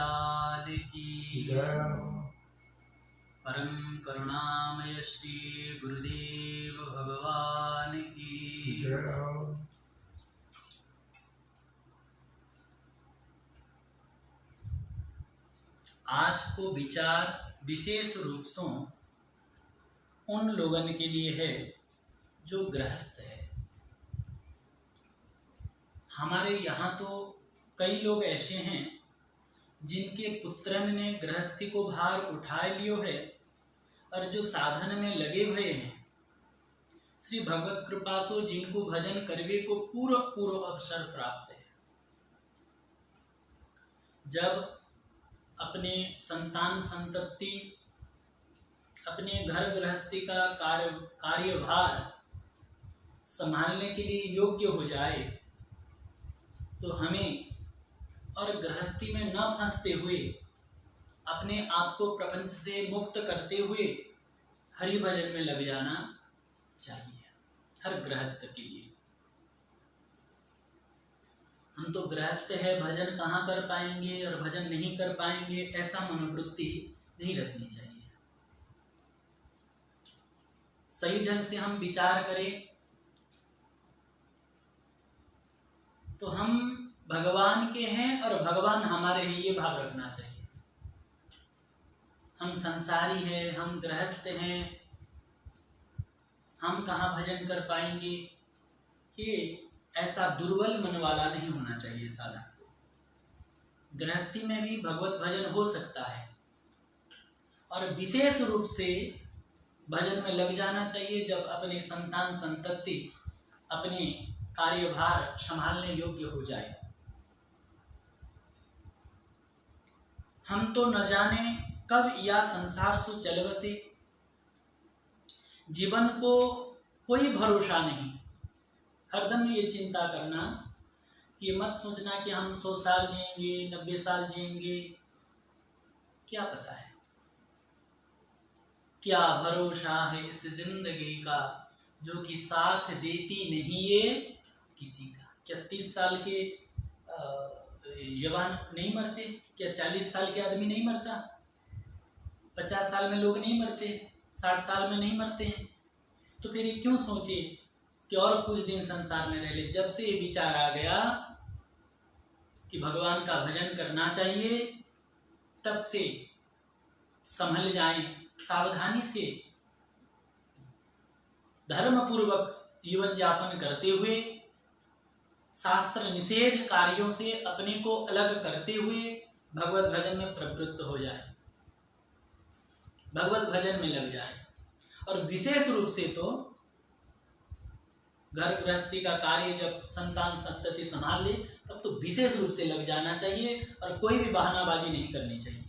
लाल की जय। परम करुणामय श्री गुरुदेव भगवान की जय। आज को विचार विशेष रूप से उन लोगन के लिए है जो गृहस्थ है। हमारे यहाँ तो कई लोग ऐसे हैं जिनके पुत्रन ने गृहस्थी को भार उठा लियो है और जो साधन में लगे हुए हैं, श्री भगवत कृपा से जिनको भजन करवे को पूरा पूरा अवसर प्राप्त है। जब अपने संतान संतति अपने घर गृहस्थी का कार्यभार संभालने के लिए योग्य हो जाए तो हमें और गृहस्थी में न फंसते हुए अपने आप को प्रपंच से मुक्त करते हुए हरि भजन में लग जाना चाहिए। हर गृहस्थ के लिए हम तो गृहस्थ है, भजन कहाँ कर पाएंगे और भजन नहीं कर पाएंगे, ऐसा मनोवृत्ति नहीं रखनी चाहिए। सही ढंग से हम विचार करें तो हम भगवान के हैं और भगवान हमारे हैं, ये भाव रखना चाहिए। हम संसारी हैं, हम गृहस्थ हैं, हम कहाँ भजन कर पाएंगे, ये ऐसा दुर्बल मन वाला नहीं होना चाहिए साधक को। गृहस्थी में भी भगवत भजन हो सकता है और विशेष रूप से भजन में लग जाना चाहिए जब अपने संतान संतति अपने कार्यभार संभालने योग्य हो जाए। हम तो न जाने कब या संसार से चल बसे, जीवन को कोई भरोसा नहीं। हरदम ये चिंता करना कि ये मत सोचना कि हम 100 साल जिएंगे, 90 साल जिएंगे, क्या पता है, क्या भरोसा है इस जिंदगी का जो कि साथ देती नहीं है किसी का। क्या 30 साल के जवान नहीं मरते? क्या 40 साल के आदमी नहीं मरता? 50 साल में लोग नहीं मरते? 60 साल में नहीं मरते हैं? तो फिर ये क्यों सोचे कि और कुछ दिन संसार में रह ले। जब से ये विचार आ गया कि भगवान का भजन करना चाहिए, तब से संभल जाएं, सावधानी से धर्म पूर्वक जीवन यापन करते हुए, शास्त्र निषेध कार्यों से अपने को अलग करते हुए भगवत भजन में प्रवृत्त हो जाए, भगवत भजन में लग जाए। और विशेष रूप से तो घर गृहस्थी का कार्य जब संतान संतति संभाल ले तब तो विशेष रूप से लग जाना चाहिए और कोई भी बहानाबाजी नहीं करनी चाहिए।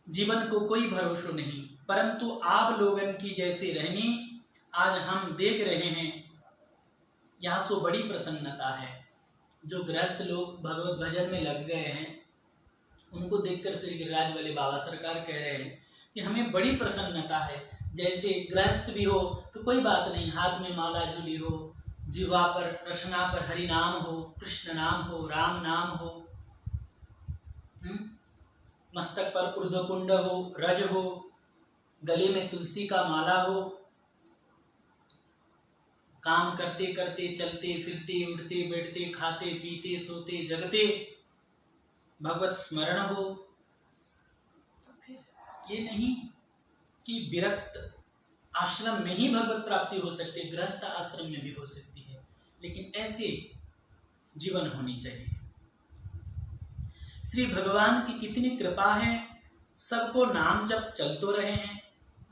जीवन को कोई भरोसा नहीं, परंतु आप लोगन की जैसे रहनी आज हम देख रहे हैं, यहाँ सो बड़ी प्रसन्नता है। जो गृहस्थ लोग भगवत भजन में लग गए हैं उनको देखकर श्री गिरिराज वाले बाबा सरकार कह रहे हैं कि हमें बड़ी प्रसन्नता है। जैसे गृहस्थ भी हो तो कोई बात नहीं, हाथ में माला झूली हो, जिह्वा पर रसना पर हरि नाम हो, कृष्ण नाम हो, राम नाम हो, मस्तक पर ऊर्ध्वपुंड हो, रज हो, गले में तुलसी का माला हो, काम करते करते चलते फिरते उठते बैठते खाते पीते सोते जगते भगवत स्मरण हो। तो फिर ये नहीं कि विरक्त आश्रम में ही भगवत प्राप्ति हो सकती है, गृहस्थ आश्रम में भी हो सकती है, लेकिन ऐसे जीवन होनी चाहिए। श्री भगवान की कितनी कृपा है, सबको नाम जप चल तो रहे हैं।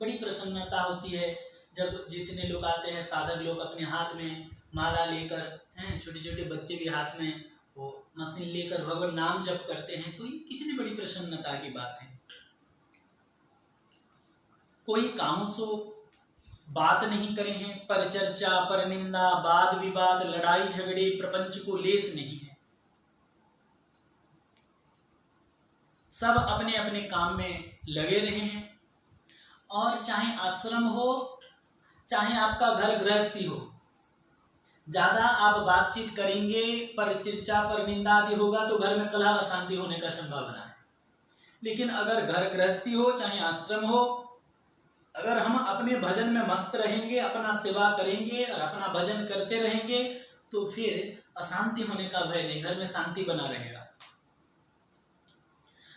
बड़ी प्रसन्नता होती है जब जितने लोग आते हैं, साधक लोग अपने हाथ में माला लेकर हैं, छोटे छोटे बच्चे भी हाथ में वो मशीन लेकर भगवान नाम जप करते हैं, तो ये कितनी बड़ी प्रसन्नता की बात है। कोई कामों से बात नहीं करे हैं, पर चर्चा पर निंदा वाद विवाद लड़ाई झगड़े प्रपंच को लेस नहीं है। सब अपने अपने काम में लगे रहे हैं, और चाहे आश्रम हो चाहे आपका घर गृहस्थी हो, ज़्यादा आप बातचीत करेंगे, पर चर्चा पर निंदा आदि होगा तो घर में कलह अशांति होने का संभावना है। लेकिन अगर घर गृहस्थी हो चाहे आश्रम हो, अगर हम अपने भजन में मस्त रहेंगे, अपना सेवा करेंगे और अपना भजन करते रहेंगे तो फिर अशांति होने का भय नहीं, घर में शांति बना रहेगा।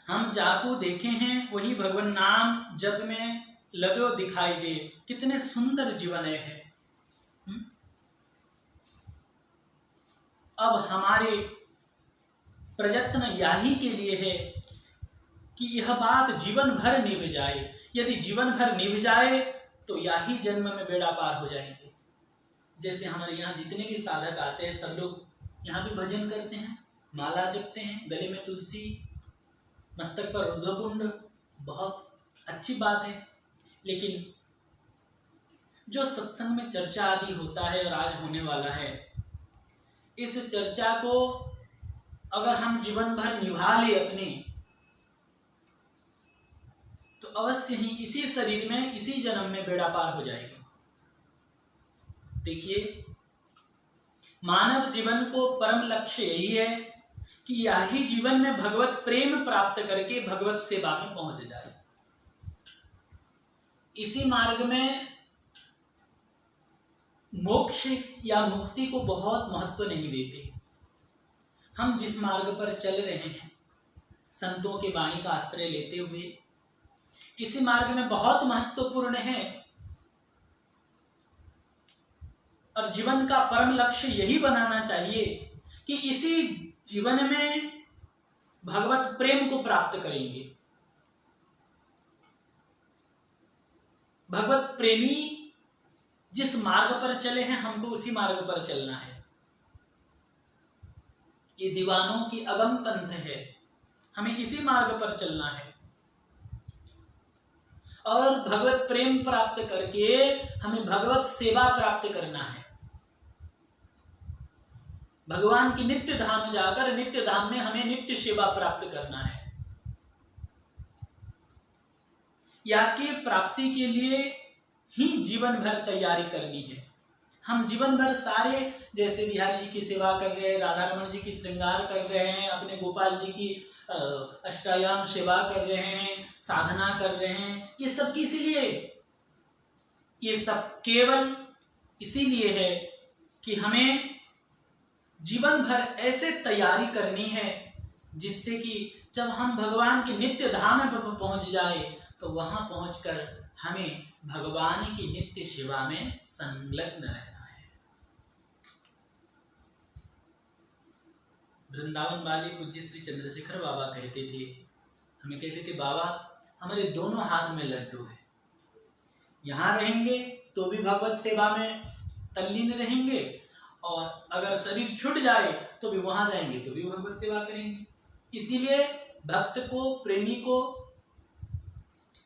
हम जाकू देखे हैं वही भगवान नाम जप में लगे दिखाई दे, कितने सुंदर जीवन है। अब हमारे प्रयत्न यही के लिए है कि यह बात जीवन भर निभ जाए। यदि जीवन भर निभ जाए तो यही जन्म में बेड़ा पार हो जाएंगे। जैसे हमारे यहाँ जितने भी साधक आते हैं सब लोग यहाँ भी भजन करते हैं, माला जपते हैं, गले में तुलसी, मस्तक पर रुद्रपुंड, बहुत अच्छी बात है। लेकिन जो सत्संग में चर्चा आदि होता है और आज होने वाला है, इस चर्चा को अगर हम जीवन भर निभा ले अपने, तो अवश्य ही इसी शरीर में इसी जन्म में बेड़ा पार हो जाएगा। देखिए, मानव जीवन को परम लक्ष्य यही है कि यही जीवन में भगवत प्रेम प्राप्त करके भगवत सेवा में पहुंच जाए। इसी मार्ग में मोक्ष या मुक्ति को बहुत महत्व नहीं देते। हम जिस मार्ग पर चल रहे हैं, संतों के वाणी का आश्रय लेते हुए, इसी मार्ग में बहुत महत्वपूर्ण है और जीवन का परम लक्ष्य यही बनाना चाहिए कि इसी जीवन में भगवत प्रेम को प्राप्त करेंगे। भगवत प्रेमी जिस मार्ग पर चले हैं, हमको उसी मार्ग पर चलना है। ये दीवानों की अगम पंथ है, हमें इसी मार्ग पर चलना है और भगवत प्रेम प्राप्त करके हमें भगवत सेवा प्राप्त करना है। भगवान की नित्य धाम जाकर नित्य धाम में हमें नित्य सेवा प्राप्त करना है। या की प्राप्ति के लिए ही जीवन भर तैयारी करनी है। हम जीवन भर सारे, जैसे बिहारी जी की सेवा कर रहे हैं, राधा रमन जी की श्रृंगार कर रहे हैं, अपने गोपाल जी की अष्टायाम सेवा कर रहे हैं, साधना कर रहे हैं, ये सब किस लिए? ये सब केवल इसीलिए है कि हमें जीवन भर ऐसे तैयारी करनी है जिससे कि जब हम भगवान के नित्य धाम में पहुंच जाए तो वहां पहुंचकर हमें भगवान की नित्य सेवा में संलग्न रहना है। वृंदावन वाले पूज्य श्री चंद्रशेखर बाबा कहते थे, हमें कहते थे, बाबा हमारे दोनों हाथ में लड्डू है, यहाँ रहेंगे तो भी भगवत सेवा में तल्लीन रहेंगे और अगर शरीर छूट जाए तो भी वहां जाएंगे तो भी भगवत सेवा करेंगे। इसीलिए भक्त को, प्रेमी को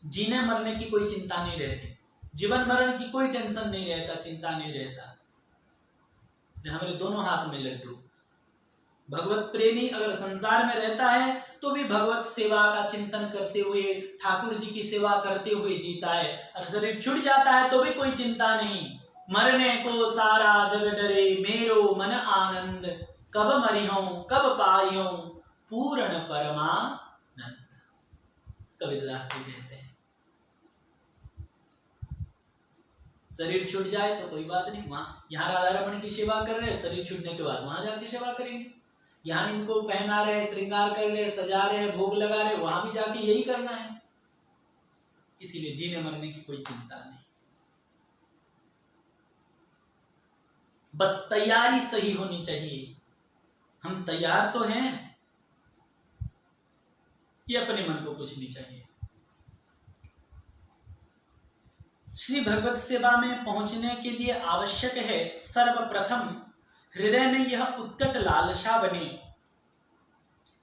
जीने मरने की कोई चिंता नहीं रहती, जीवन मरण की कोई टेंशन नहीं रहता, चिंता नहीं रहता। हमारे दोनों हाथ में लड्डू। भगवत प्रेमी अगर संसार में रहता है तो भी भगवत सेवा का चिंतन करते हुए, ठाकुर जी की सेवा करते हुए जीता है, और शरीर छूट जाता है तो भी कोई चिंता नहीं। मरने को सारा जग डरे, मेरो मन आनंद, कब मरिहूं कब पाइयों पूर्ण परमानंद, कबीरदास जी कहते हैं। शरीर छूट जाए तो कोई बात नहीं, वहाँ यहाँ राधा रमण की सेवा कर रहे हैं, शरीर छूटने के बाद वहां जाके सेवा करेंगे। यहाँ इनको पहना रहे, श्रृंगार कर रहे, सजा रहे, भोग लगा रहे, वहां भी जाके यही करना है। इसीलिए जीने मरने की कोई चिंता नहीं, बस तैयारी सही होनी चाहिए। हम तैयार तो हैं, ये अपने मन को कुछ नहीं चाहिए। श्री भगवत सेवा में पहुंचने के लिए आवश्यक है सर्वप्रथम हृदय में यह उत्कट लालसा बने।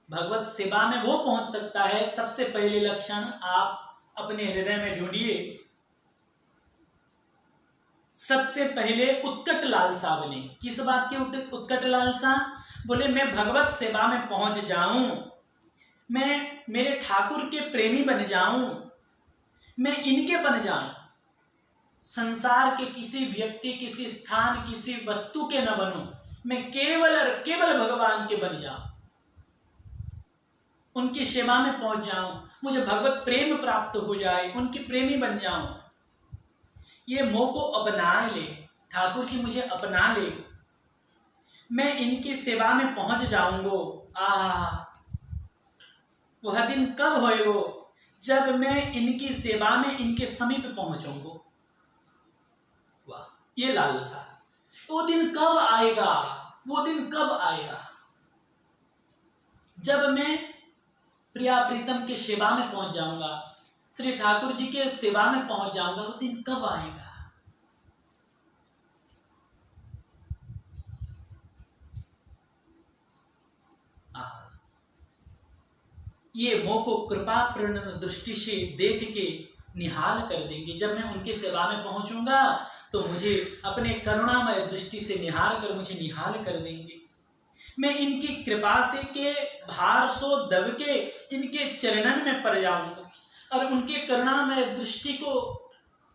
भगवत सेवा में वो पहुंच सकता है, सबसे पहले लक्षण आप अपने हृदय में ढूंढिए। सबसे पहले उत्कट लालसा बने। किस बात की उत्कट लालसा? बोले मैं भगवत सेवा में पहुंच जाऊं, मैं मेरे ठाकुर के प्रेमी बन जाऊं, मैं इनके बन जाऊं। संसार के किसी व्यक्ति, किसी स्थान, किसी वस्तु के न बनूं, मैं केवल और केवल भगवान के बन जाऊं, उनकी सेवा में पहुंच जाऊं, मुझे भगवत प्रेम प्राप्त हो जाए, उनकी प्रेमी बन जाऊं। ये मोह को अपना ले, ठाकुर जी मुझे अपना ले, मैं इनकी सेवा में पहुंच जाऊंगा। वह दिन कब होएगो? जब मैं इनकी सेवा में इनके समीप पहुंचूंगा। वाह, ये लालसा। वो दिन कब आएगा? वो दिन कब आएगा जब मैं प्रिया प्रीतम के सेवा में पहुंच जाऊंगा, श्री ठाकुर जी के सेवा में पहुंच जाऊंगा। वो दिन कब आएगा? ये मोह को कृपा पूर्ण दृष्टि से देख के निहाल कर देंगे। जब मैं उनकी सेवा में पहुंचूंगा तो मुझे अपने करुणामय दृष्टि से निहार कर मुझे निहाल कर देंगे। मैं इनकी कृपा से के भार सो दब के इनके चरणन में पड़ जाऊंगा और उनके करुणामय दृष्टि को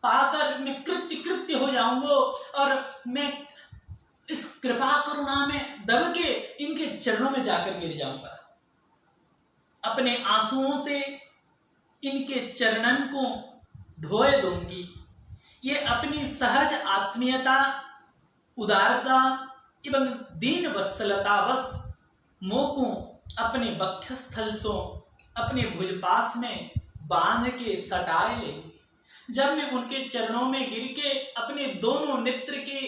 पाकर मैं कृत्य हो जाऊंगा और मैं इस कृपा करुणा में दब के इनके चरणों में जाकर गिर जाऊंगा। अपने आंसुओं से इनके चरणन को धोए दूंगी। ये अपनी सहज आत्मीयता, उदारता एवं दीन वत्सलता बस मोह को अपने वक्षस्थल से अपने भुजपास में बांध के सटाए लेंगे। जब मैं उनके चरणों में गिर के अपने दोनों नेत्र के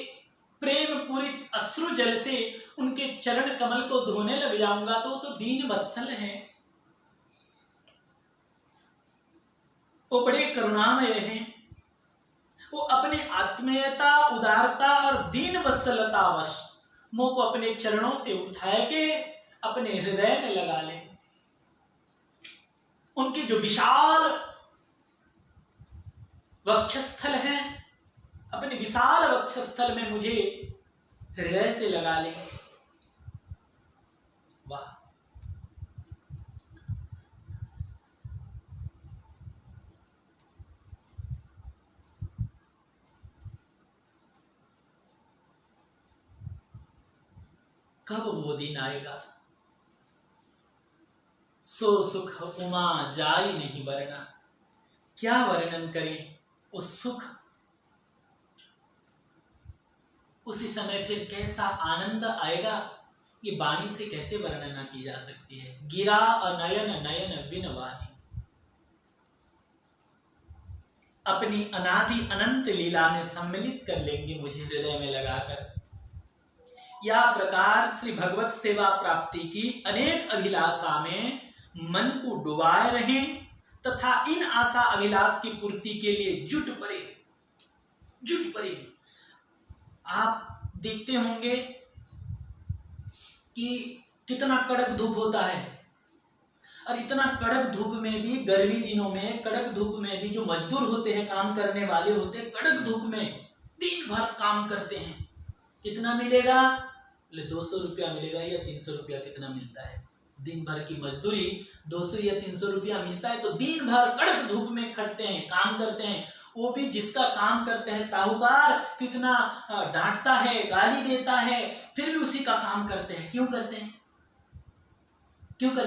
प्रेम पूरित अश्रु जल से उनके चरण कमल को धोने लग जाऊंगा तो दीन वत्सल है, वो बड़े करुणामय हैं। वो अपने आत्मीयता, उदारता और दीन वत्सलता वश मोह को अपने चरणों से उठा के अपने हृदय में लगा ले। उनके जो विशाल वक्षस्थल है, अपने विशाल वक्षस्थल में मुझे हृदय से लगा ले। वाह, कब वो दिन आएगा? सो सुख उमा जाई नहीं वरना। क्या वर्णन करें उस सुख? उसी समय फिर कैसा आनंद आएगा, ये वाणी से कैसे वर्णना की जा सकती है। गिरा अनयन नयन बिन वाणी। अपनी अनादि अनंत लीला में सम्मिलित कर लेंगे मुझे हृदय में लगाकर। या प्रकार श्री भगवत सेवा प्राप्ति की अनेक अभिलाषा में मन को डुबाए रहें तथा इन आशा अभिलाष की पूर्ति के लिए जुट पड़े। आप देखते होंगे कि कितना कड़क धूप होता है और इतना कड़क धूप में भी, गर्मी दिनों में कड़क धूप में भी जो मजदूर होते हैं, काम करने वाले होते हैं, कड़क धूप में दिन भर काम करते हैं। कितना मिलेगा? 200 रुपया मिलेगा या 300 रुपया कितना मिलता है? दिन भर की मजदूरी 200 या 300 रुपया मिलता है, तो दिन भर कड़क धूप में खटते हैं, काम करते हैं। वो भी जिसका काम करते हैं साहूकार कितना डांटता है, गाली देता है, फिर भी उसी का काम करते हैं। क्यों करते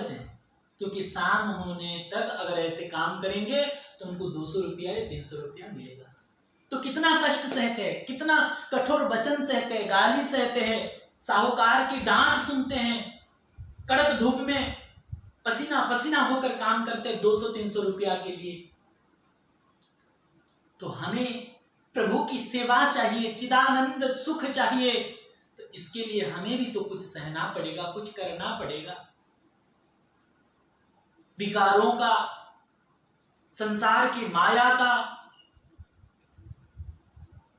हैं? क्योंकि शाम होने तक अगर ऐसे काम करेंगे तो उनको 200 रुपया या 300 रुपया मिलेगा। तो कितना कष्ट सहते हैं, कितना कठोर वचन सहते हैं, गाली सहते हैं, साहूकार की डांट सुनते हैं, कड़क धूप में पसीना पसीना होकर काम करते हैं 200-300 रुपया के लिए। तो हमें प्रभु की सेवा चाहिए, चिदानंद सुख चाहिए, तो इसके लिए हमें भी तो कुछ सहना पड़ेगा, कुछ करना पड़ेगा। विकारों का, संसार की माया का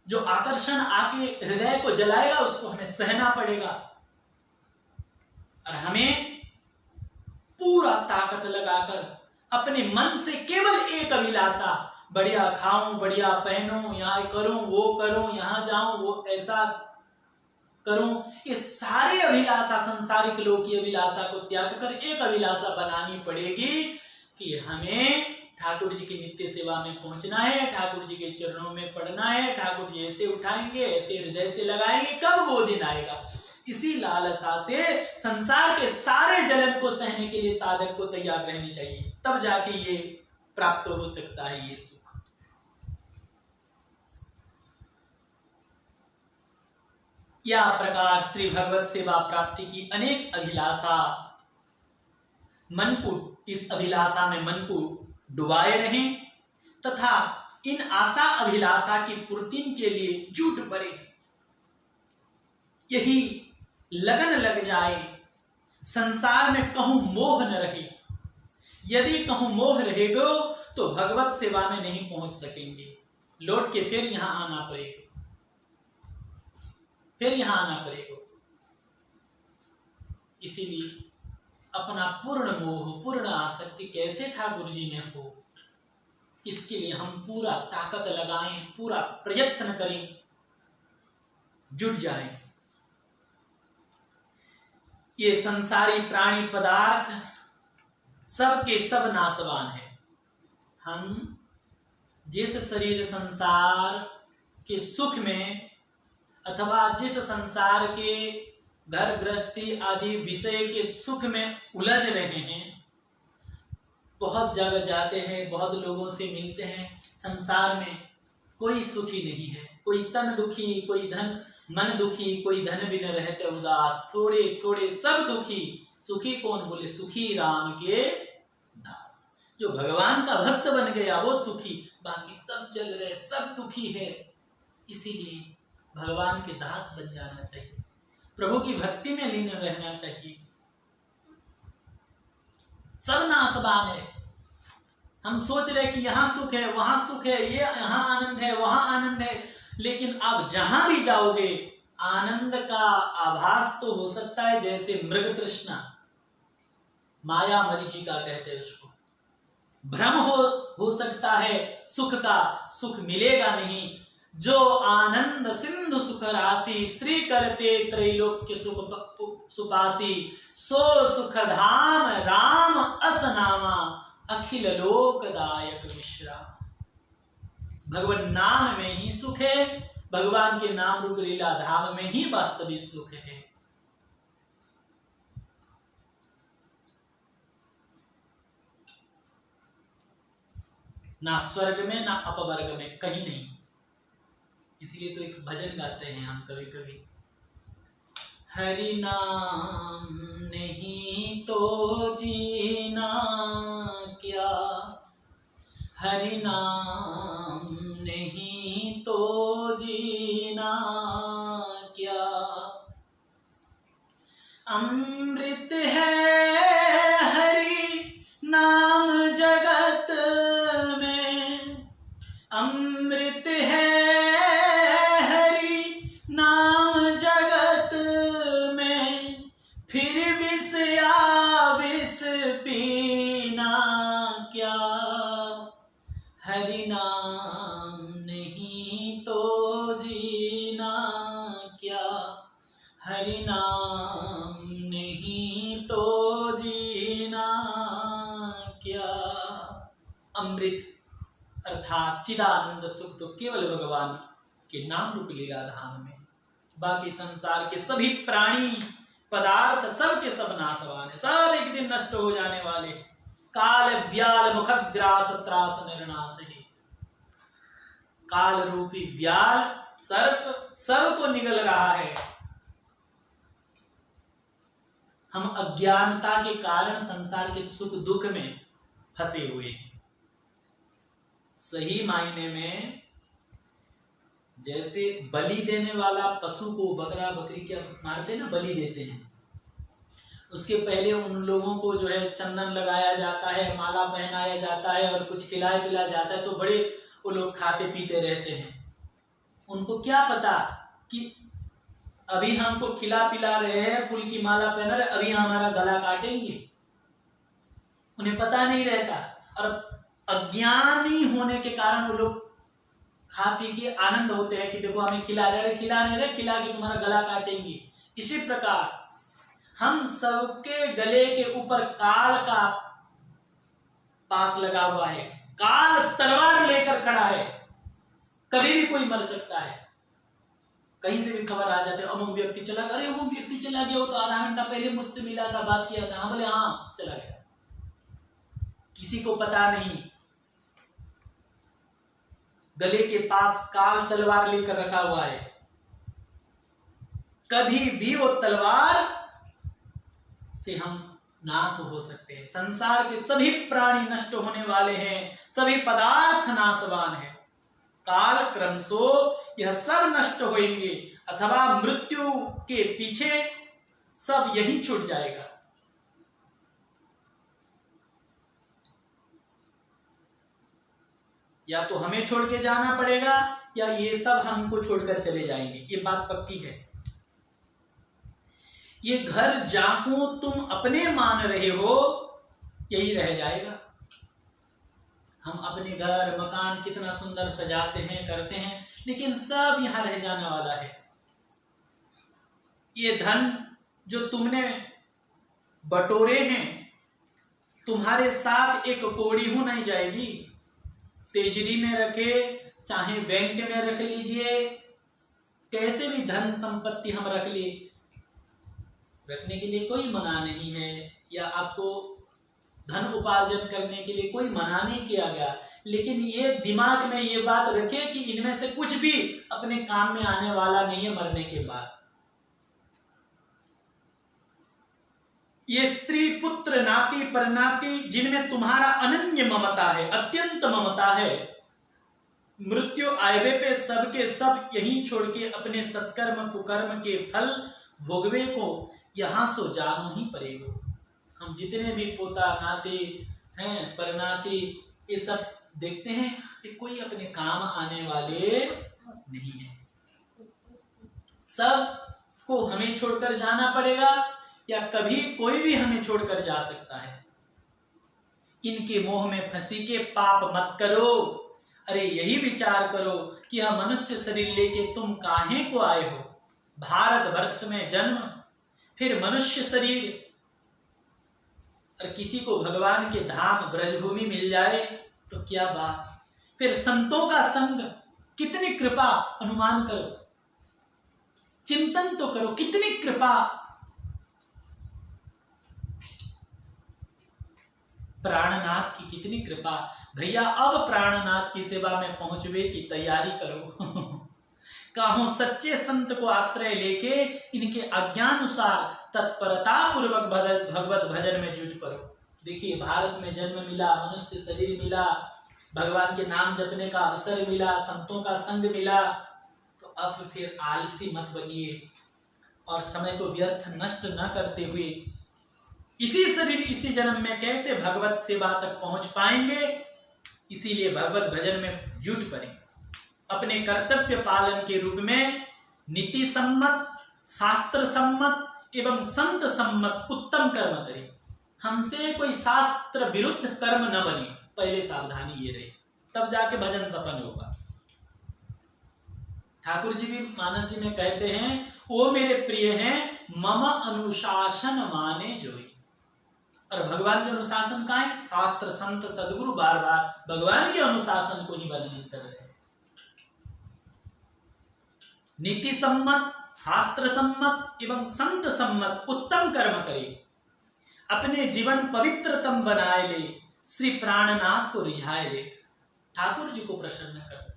जो आकर्षण आके हृदय को जलाएगा, उसको हमें सहना पड़ेगा और हमें पूरा ताकत लगाकर अपने मन से केवल एक अभिलाषा, बढ़िया खाऊं, बढ़िया पहनूं, यहाँ करूं, वो करूं, यहाँ जाऊं, वो ऐसा करूं, ये सारी अभिलाषा, संसारिक लोक की अभिलाषा को त्याग कर एक अभिलाषा बनानी पड़ेगी कि हमें ठाकुर जी की नित्य सेवा में पहुंचना है, ठाकुर जी के चरणों में पड़ना है, ठाकुर जी ऐसे उठाएंगे, ऐसे हृदय से लगाएंगे, कब वो दिन आएगा। इसी लालसा से संसार के सारे जलन को सहने के लिए साधक को तैयार रहनी चाहिए, तब जाके ये प्राप्त हो सकता है ये सुख। या प्रकार श्री भगवत सेवा प्राप्ति की अनेक अभिलाषा मन को, इस अभिलाषा में मन को डुबाए रहें तथा इन आशा अभिलाषा की पूर्ति के लिए जुट पड़े। यही लगन लग जाए, संसार में कहूं मोह न रहे। यदि कहूं मोह रहेगा तो भगवत सेवा में नहीं पहुंच सकेंगे, लौट के फिर यहां आना पड़ेगा, फिर यहां आना पड़ेगा। इसीलिए अपना पूर्ण मोह, पूर्ण आसक्ति कैसे ठाकुर जी में हो, इसके लिए हम पूरा ताकत लगाएं, पूरा प्रयत्न करें, जुट जाएं। ये संसारी प्राणी पदार्थ सब के सब नाशवान है। हम जिस शरीर संसार के सुख में अथवा जिस संसार के घर गृहस्थी आदि विषय के सुख में उलझ रहे हैं, बहुत जगह जाते हैं, बहुत लोगों से मिलते हैं, संसार में कोई सुखी नहीं है। कोई तन दुखी, कोई धन मन दुखी, कोई धन बिन रहते उदास, थोड़े थोड़े सब दुखी। सुखी कौन? बोले सुखी राम के दास। जो भगवान का भक्त बन गया वो सुखी, बाकी सब चल रहे, सब दुखी है। इसीलिए भगवान के दास बन जाना चाहिए, प्रभु की भक्ति में लीन रहना चाहिए। सब नाशवान है। हम सोच रहे कि यहाँ सुख है, वहां सुख है, ये यहाँ आनंद है, वहां आनंद है, लेकिन आप जहां भी जाओगे आनंद का आभास तो हो सकता है, जैसे मृग तृष्णा, माया मरीचिका कहते हैं उसको। भ्रम हो सकता है सुख का, सुख मिलेगा नहीं। जो आनंद सिंधु सुख राशि, श्री करते त्रैलोक्य सुपासी, सो सुख धाम राम असनामा, अखिल लोकदायक विश्राम। भगवान नाम में ही सुख है, भगवान के नाम रूप लीला धाम में ही वास्तविक सुख है। ना स्वर्ग में ना अपवर्ग में, कहीं नहीं। इसलिए तो एक भजन गाते हैं हम कभी कभी, हरि नाम नहीं तो जीना क्या, हरि नाम नहीं तो जीना क्या, अमृत है हरि नाम जगत में, अमृत है हरि नाम नहीं तो जीना क्या, हरि नाम नहीं तो जीना क्या। अमृत अर्थात चिदानंद सुख तो केवल भगवान के नाम रूप लीला धाम में। बाकी संसार के सभी प्राणी पदार्थ सब के सब नाशवान है, सब एक दिन नष्ट हो जाने वाले। काल व्याल मुखग्रास त्रास निर्नाशही, काल रूपी व्याल सर्प सब को निगल रहा है। हम अज्ञानता के कारण संसार के सुख दुख में फंसे हुए हैं। सही मायने में जैसे बलि देने वाला पशु को, बकरा बकरी क्या मारते ना, बलि देते हैं, उसके पहले उन लोगों को जो है चंदन लगाया जाता है, माला पहनाया जाता है और कुछ खिलाया पिलाया जाता है, तो बड़े वो लोग खाते पीते रहते हैं। उनको क्या पता कि अभी हमको खिला पिला रहे हैं, फूल की माला पहना रहे, अभी हमारा गला काटेंगे, उन्हें पता नहीं रहता। और अज्ञानी होने के कारण वो लोग खा पी के आनंद होते हैं कि देखो हमें खिला रहे, खिला नहीं रहे, खिला के तुम्हारा गला काटेंगे। इसी प्रकार हम सबके गले के ऊपर काल का पास लगा हुआ है, काल तलवार लेकर खड़ा है, कभी भी कोई मर सकता है। कहीं से भी खबर आ जाती है अमुक व्यक्ति चला गया, अरे वो व्यक्ति चला गया, वो तो आधा घंटा पहले मुझसे मिला था, बात किया था। हाँ बोले हाँ चला गया, किसी को पता नहीं। गले के पास काल तलवार लेकर रखा हुआ है, कभी भी वो तलवार से हम नाश हो सकते हैं। संसार के सभी प्राणी नष्ट होने वाले हैं, सभी पदार्थ नाशवान है। काल क्रम सो यह सब नष्ट होंगे, अथवा मृत्यु के पीछे सब यही छूट जाएगा। या तो हमें छोड़ के जाना पड़ेगा, या ये सब हमको छोड़कर चले जाएंगे, ये बात पक्की है। ये घर जाको तुम अपने मान रहे हो, यही रह जाएगा। हम अपने घर मकान कितना सुंदर सजाते हैं, करते हैं, लेकिन सब यहां रह जाने वाला है। ये धन जो तुमने बटोरे हैं, तुम्हारे साथ एक कौड़ी हो नहीं जाएगी। तिजोरी में रखे, चाहे बैंक में रख लीजिए, कैसे भी धन संपत्ति हम रख ले, रखने के लिए कोई मना नहीं है, या आपको धन उपार्जन करने के लिए कोई मना नहीं किया गया। लेकिन ये दिमाग में ये बात रखे कि इनमें से कुछ भी अपने काम में आने वाला नहीं है मरने के बाद। ये स्त्री पुत्र नाती परनाती जिनमें तुम्हारा अनन्य ममता है, अत्यंत ममता है, मृत्यु आयवे पे सबके सब यहीं छोड़ के अपने सत्कर्म कुकर्म के फल भोगवे को यहां सो जानो ही पड़ेगा। हम जितने भी पोता नाते हैं परनाती ये सब देखते हैं कि कोई अपने काम आने वाले नहीं है, सब को हमें छोड़कर जाना पड़ेगा, या कभी कोई भी हमें छोड़कर जा सकता है। इनके मोह में फंसी के पाप मत करो। अरे यही विचार करो कि यह मनुष्य शरीर लेके तुम काहे को आए हो। भारतवर्ष में जन्म, फिर मनुष्य शरीर, और किसी को भगवान के धाम ब्रजभूमि मिल जाए तो क्या बात। फिर संतों का संग, कितनी कृपा, अनुमान करो, चिंतन तो करो, कितनी कृपा। प्राणनाथ की कितनी कृपा। भैया अब प्राणनाथ की सेवा में पहुंचवे की तैयारी करो। कहो सच्चे संत को आश्रय लेके इनके आज्ञानुसार तत्परता पूर्वक भगवत भजन में जुट पड़ो। देखिए भारत में जन्म मिला, मनुष्य शरीर मिला, भगवान के नाम जपने का अवसर मिला, संतों का संग मिला, तो अब फिर आलसी मत बनिए और समय को व्यर्थ नष्ट न करते हुए इसी शरीर इसी जन्म में कैसे भगवत सेवा तक पहुंच पाएंगे, इसीलिए भगवत भजन में जुट पड़े। अपने कर्तव्य पालन के रूप में नीति सम्मत, शास्त्र सम्मत एवं संत सम्मत उत्तम कर्म करें। हमसे कोई शास्त्र विरुद्ध कर्म न बने, पहले सावधानी ये रहे, तब जाके भजन सफल होगा। ठाकुर जी भी मानस जी में कहते हैं, वो मेरे प्रिय हैं मम अनुशासन माने जोई। और भगवान के अनुशासन का है, शास्त्र संत सदगुरु बार बार भगवान के अनुशासन को ही वर्णन कर रहे हैं। नीति सम्मत, शास्त्र सम्मत एवं संत सम्मत उत्तम कर्म करे, अपने जीवन पवित्रतम बनाए ले, श्री प्राणनाथ को रिझाए ले, ठाकुर जी को प्रसन्न कर।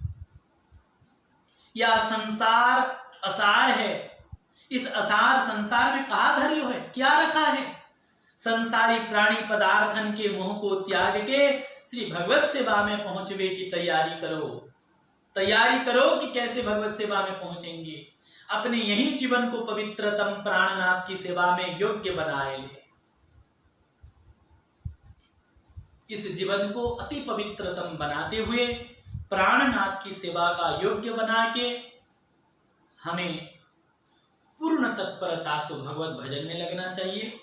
यह संसार असार है, इस असार संसार में कहा धर्यो है, क्या रखा है। संसारी प्राणी पदार्थन के मोह को त्याग के श्री भगवत सेवा में पहुंचने की तैयारी करो। तैयारी करो कि कैसे भगवत सेवा में पहुंचेंगे। अपने यही जीवन को पवित्रतम प्राणनाथ की सेवा में योग्य बनाए ले। इस जीवन को अति पवित्रतम बनाते हुए प्राणनाथ की सेवा का योग्य बना के हमें पूर्ण तत्परता से भगवत भजन में लगना चाहिए।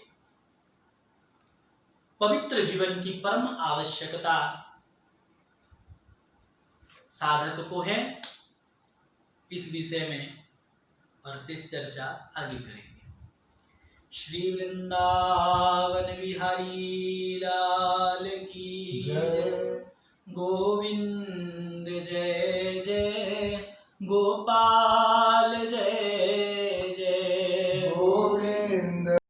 पवित्र जीवन की परम आवश्यकता साधक को है। इस विषय में और शेष चर्चा आगे करेंगे। श्री वृंदावन बिहारी लाल की जय।